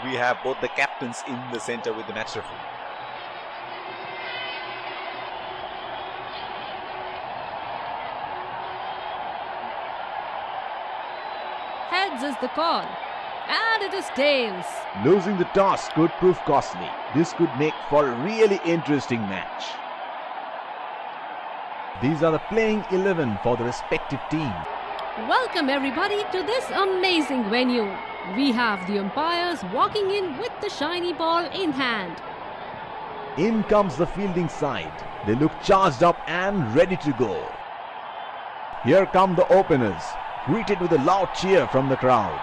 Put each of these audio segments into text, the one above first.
we have both the captains in the center with the match referee. Heads is the call. And it is tails. Losing the toss could prove costly. This could make for a really interesting match. These are the playing 11 for the respective team. Welcome everybody to this amazing venue. We have the umpires walking in with the shiny ball in hand. In comes the fielding side. They look charged up and ready to go. Here come the openers, greeted with a loud cheer from the crowd.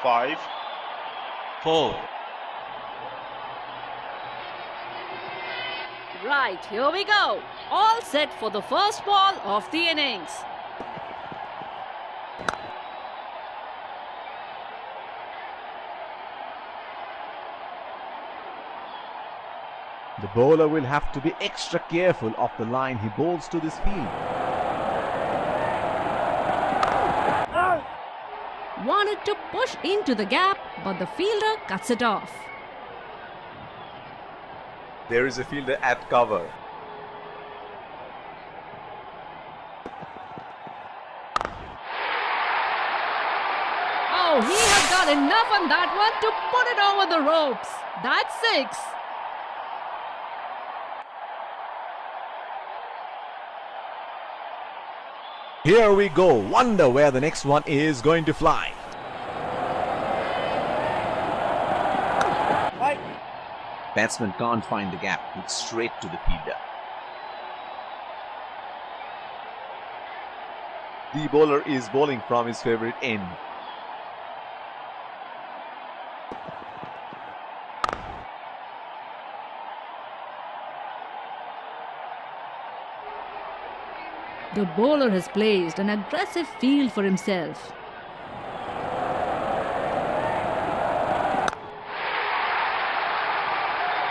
Five, 4. Right, here we go. All set for the first ball of the innings. The bowler will have to be extra careful of the line he bowls to this field. Wanted to push into the gap, but the fielder cuts it off. There is a fielder at cover. Oh, he has got enough on that one to put it over the ropes. That's 6. Here we go. Wonder where the next one is going to fly. Batsman can't find the gap. It's straight to the fielder. The bowler is bowling from his favorite end. The bowler has placed an aggressive field for himself.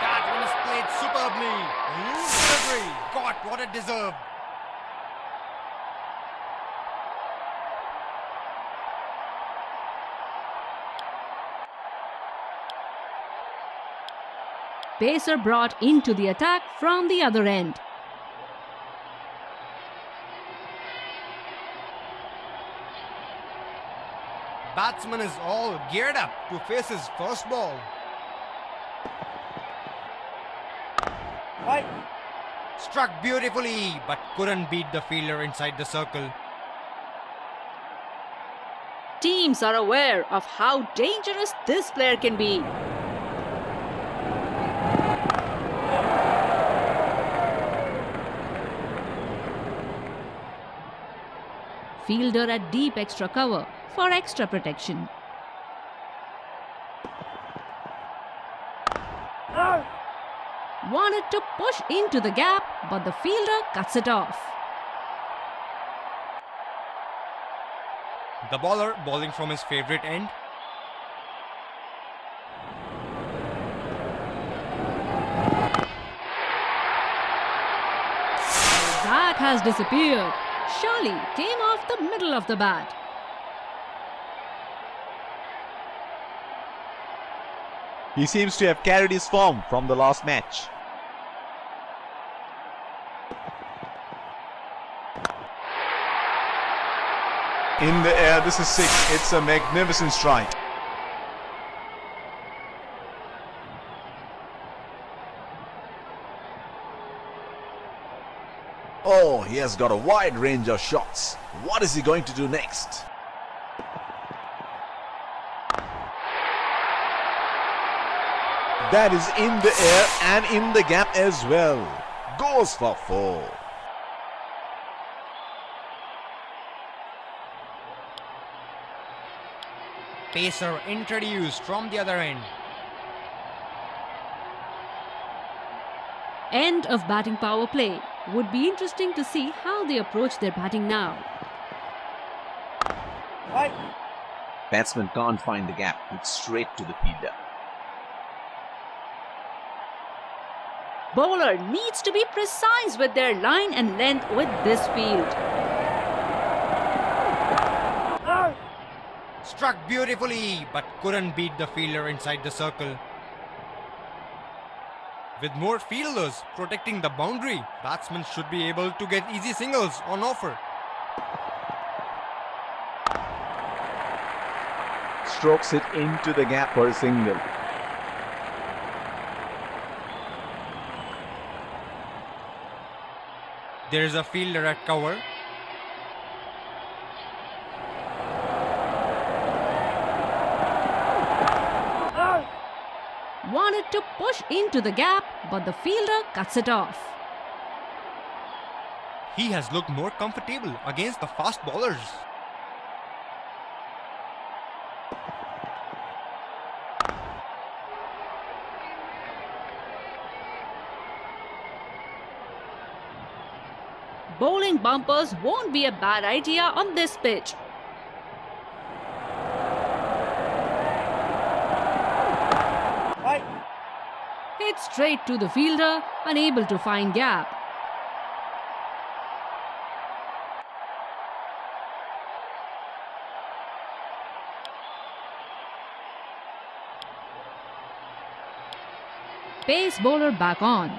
That one is played superbly. Loose delivery. Got what it deserved. Pacer brought into the attack from the other end. Batsman is all geared up to face his first ball. Struck beautifully, but couldn't beat the fielder inside the circle. Teams are aware of how dangerous this player can be. Fielder at deep extra cover for extra protection. Wanted to push into the gap, but the fielder cuts it off. The bowler bowling from his favorite end. That has disappeared. Surely came off the middle of the bat. He seems to have carried his form from the last match. In the air, this is 6. It's a magnificent strike. Oh, he has got a wide range of shots. What is he going to do next? That is in the air and in the gap as well. Goes for 4. Pacer introduced from the other end. End of batting power play. Would be interesting to see how they approach their batting now. Batsman can't find the gap. It's straight to the fielder. Bowler needs to be precise with their line and length with this field. Struck beautifully, but couldn't beat the fielder inside the circle. With more fielders protecting the boundary, batsmen should be able to get easy singles on offer. Strokes it into the gap for a single. There is a fielder at cover. Wanted to push into the gap, but the fielder cuts it off. He has looked more comfortable against the fast bowlers. Bowling bumpers won't be a bad idea on this pitch. Hit straight to the fielder, unable to find gap. Pace bowler back on.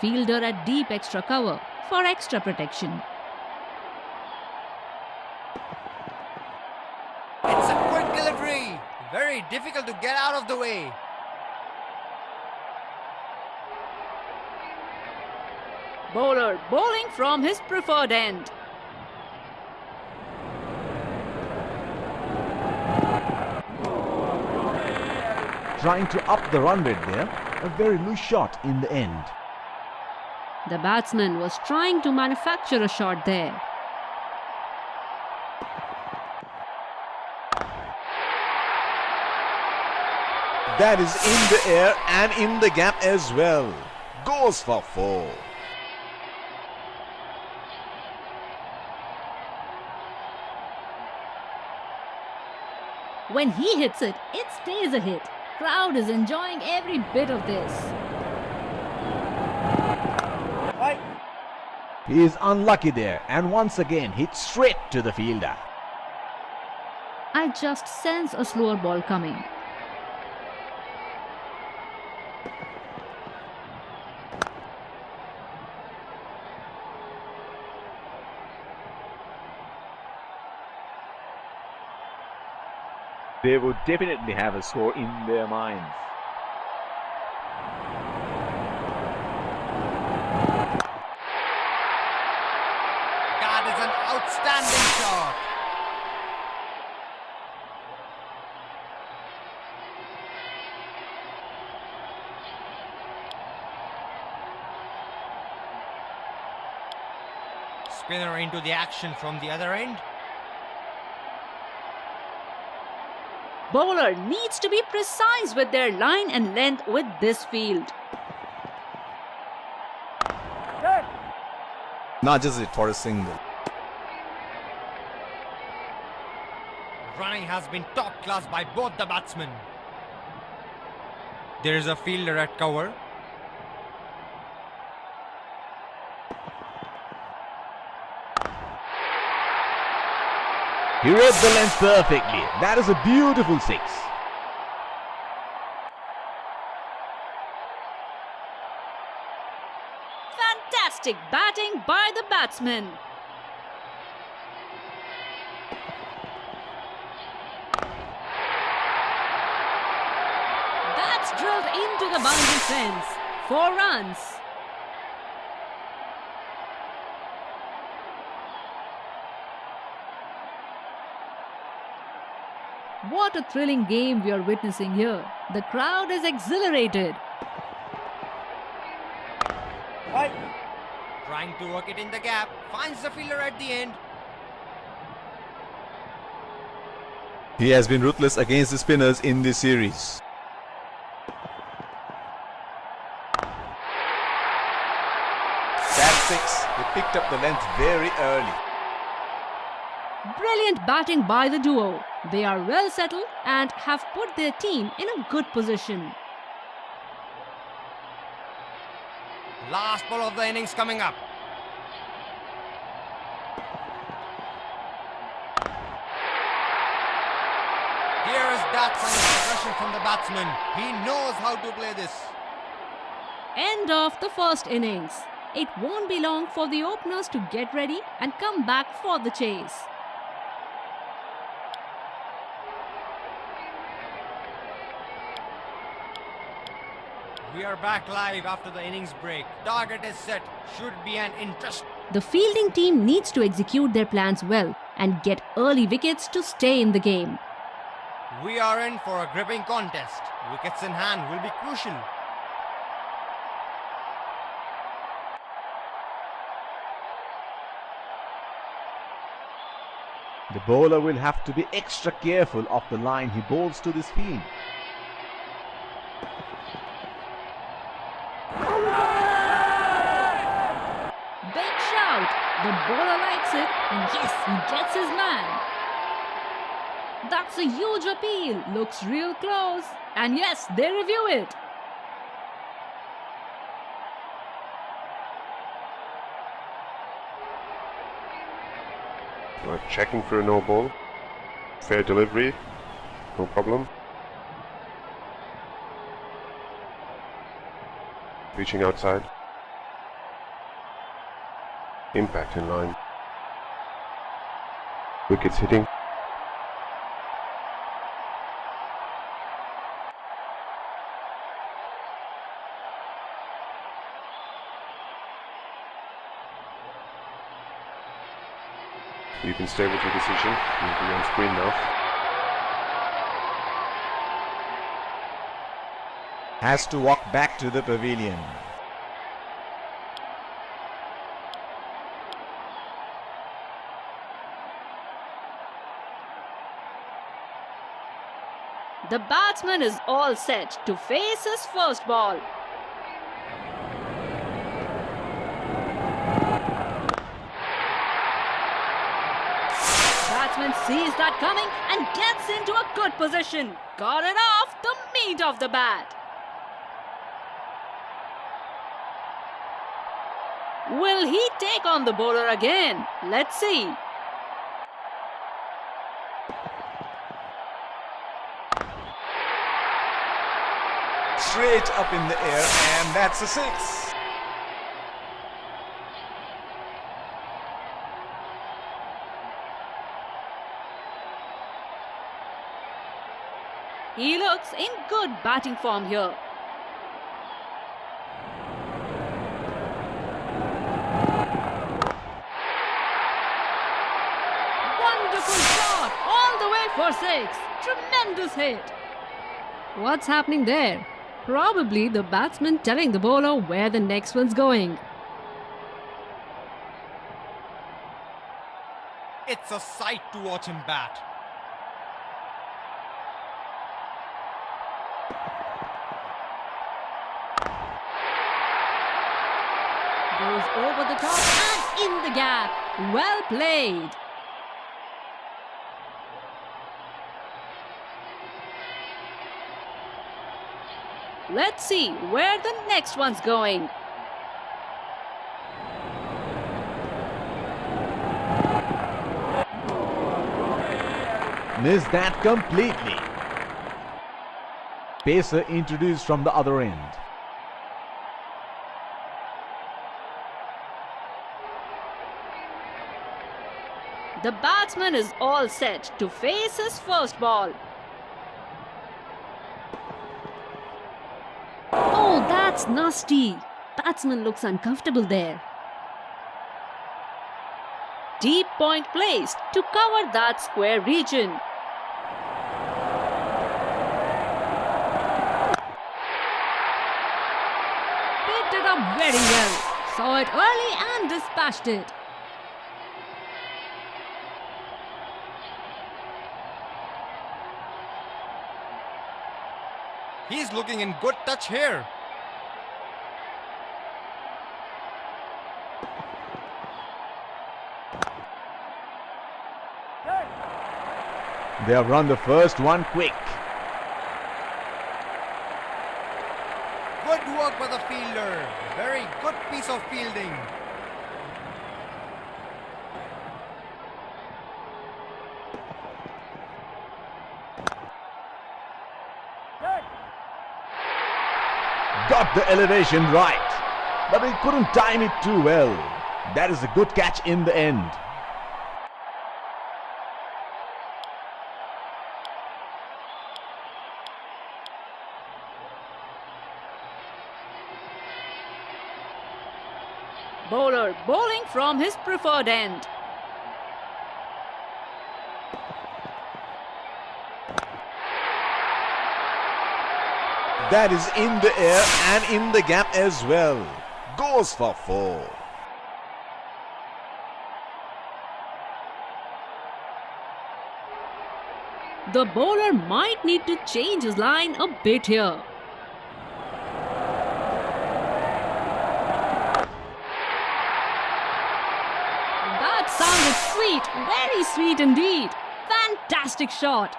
Fielder at deep extra cover for extra protection. It's a quick delivery. Very difficult to get out of the way. Bowler bowling from his preferred end. Trying to up the run rate there. A very loose shot in the end. The batsman was trying to manufacture a shot there. That is in the air and in the gap as well. Goes for 4. When he hits it, it stays a hit. Crowd is enjoying every bit of this. He is unlucky there and once again hits straight to the fielder. I just sense a slower ball coming. They would definitely have a score in their minds. That is an outstanding shot. Spinner into the action from the other end. Bowler needs to be precise with their line and length with this field. Nudges it for a single. Running has been top class by both the batsmen. There is a fielder at cover. He read the length perfectly. That is a beautiful 6. Fantastic batting by the batsman. That's drilled into the boundary fence. 4 runs. What a thrilling game we are witnessing here. The crowd is exhilarated. Trying to work it in the gap. Finds the fielder at the end. He has been ruthless against the spinners in this series. That 6, he picked up the length very early. Brilliant Brilliant batting by the duo. They are well settled and have put their team in a good position. Last ball of the innings coming up. Here is that sign of aggression from the batsman. He knows how to play this. End of the first innings. It won't be long for the openers to get ready and come back for the chase. We are back live after the innings break. Target is set. Should be an interest. The fielding team needs to execute their plans well and get early wickets to stay in the game. We are in for a gripping contest. Wickets in hand will be crucial. The bowler will have to be extra careful of the line he bowls to this field. Big shout! The bowler likes it and yes, he gets his man. That's a huge appeal. Looks real close. And yes, they review it. We're checking for a no ball. Fair delivery. No problem. Reaching outside. Impact in line. Wickets hitting. You can stay with your decision. You'll be on screen now. Has to walk back to the pavilion. The batsman is all set to face his first ball. Batsman sees that coming and gets into a good position. Got it off the meat of the bat. Will he take on the bowler again? Let's see. Straight up in the air, and that's a six. He looks in good batting form here. Wonderful shot! All the way for six. Tremendous hit. What's happening there? Probably the batsman telling the bowler where the next one's going. It's a sight to watch him bat. Goes over the top and in the gap. Well played. Let's see where the next one's going. Missed that completely. Pacer introduced from the other end. The batsman is all set to face his first ball. Oh, that's nasty. Batsman looks uncomfortable there. Deep point placed to cover that square region. Picked it up very well. Saw it early and dispatched it. He's looking in good touch here. They have run the first one quick. Good work by the fielder. Very good piece of fielding. Got the elevation right, but he couldn't time it too well. That is a good catch in the end. Bowler bowling from his preferred end. That is in the air and in the gap as well. Goes for 4. The bowler might need to change his line a bit here. That sounded sweet, very sweet indeed. Fantastic shot.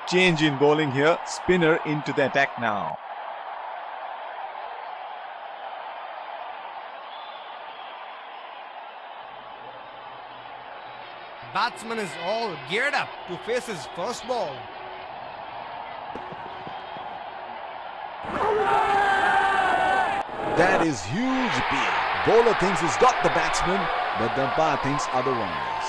Change in bowling here. Spinner into the attack now. Batsman is all geared up to face his first ball. That is huge appeal. Bowler thinks he's got the batsman, but the umpire thinks otherwise.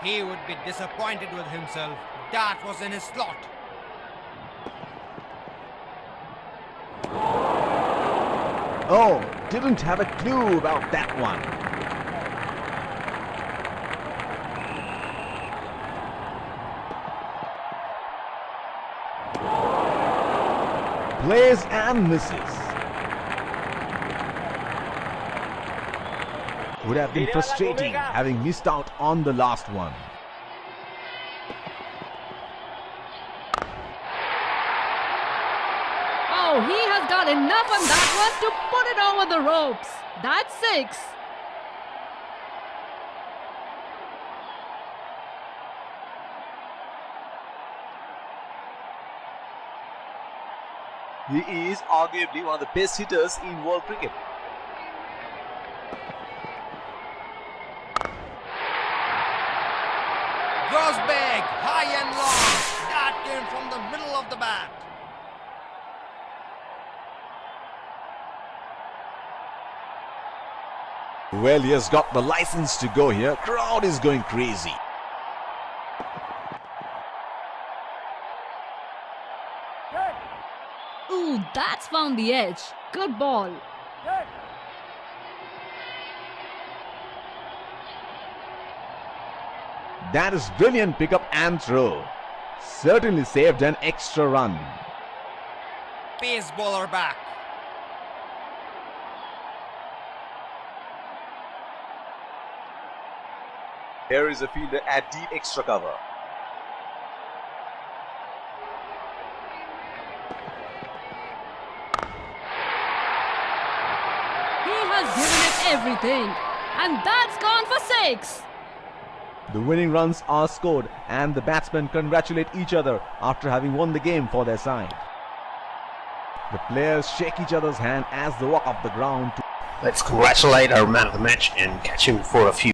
He would be disappointed with himself. That was in his slot. Oh, didn't have a clue about that one. Plays and misses. Would have been frustrating having missed out on the last one. Oh, he has got enough on that one to put it over the ropes. That's 6. He is arguably one of the best hitters in world cricket. Goes big, high and long. That came from the middle of the bat. Well, he has got the license to go here. Crowd is going crazy. Ooh, that's found the edge. Good ball. That is brilliant pickup and throw. Certainly saved an extra run. Pace bowler back. Here is a fielder at deep extra cover. He has given it everything. And that's gone for 6. The winning runs are scored and the batsmen congratulate each other after having won the game for their side. The players shake each other's hand as they walk off the ground. Let's congratulate our man of the match and catch him for a few.